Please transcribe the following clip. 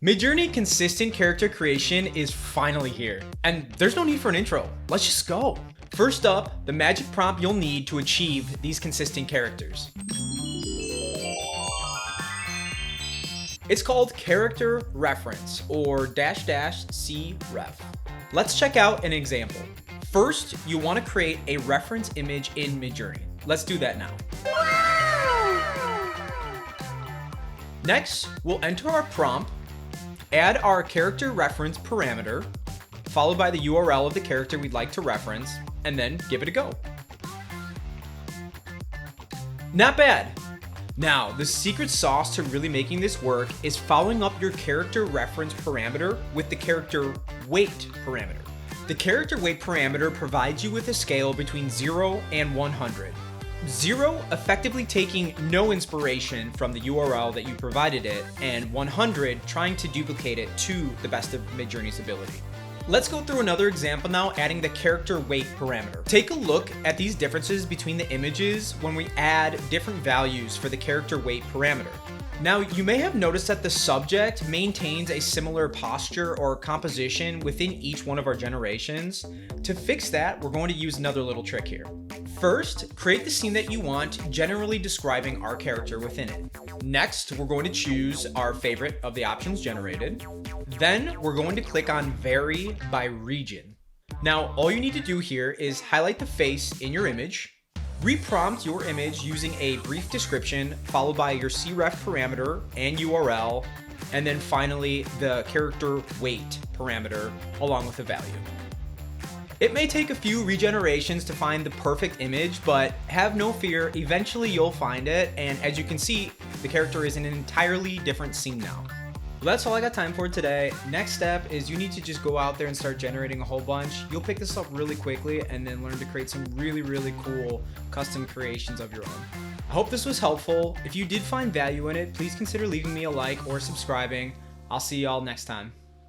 MidJourney consistent character creation is finally here, and there's no need for an intro. Let's just go. First up, the magic prompt you'll need to achieve these consistent characters. It's called character reference, or --c_ref. Let's check out an example. First, you want to create a reference image in MidJourney. Let's do that now. Next, we'll enter our prompt, add our character reference parameter, followed by the URL of the character we'd like to reference, and then give it a go. Not bad. Now, the secret sauce to really making this work is following up your character reference parameter with the character weight parameter. The character weight parameter provides you with a scale between 0 and 100. 0 effectively taking no inspiration from the URL that you provided it, and 100 trying to duplicate it to the best of MidJourney's ability. Let's go through another example now, adding the character weight parameter. Take a look at these differences between the images when we add different values for the character weight parameter. Now, you may have noticed that the subject maintains a similar posture or composition within each one of our generations. To fix that, we're going to use another little trick here. First, create the scene that you want, generally describing our character within it. Next, we're going to choose our favorite of the options generated. Then we're going to click on Vary by Region. Now, all you need to do here is highlight the face in your image, reprompt your image using a brief description, followed by your cref parameter and URL, and then finally the character weight parameter along with the value. It may take a few regenerations to find the perfect image, but have no fear, eventually you'll find it, and as you can see, the character is in an entirely different scene now. Well, that's all I got time for today. Next step is you need to just go out there and start generating a whole bunch. You'll pick this up really quickly and then learn to create some really cool custom creations of your own. I hope this was helpful. If you did find value in it, please consider leaving me a like or subscribing. I'll see y'all next time.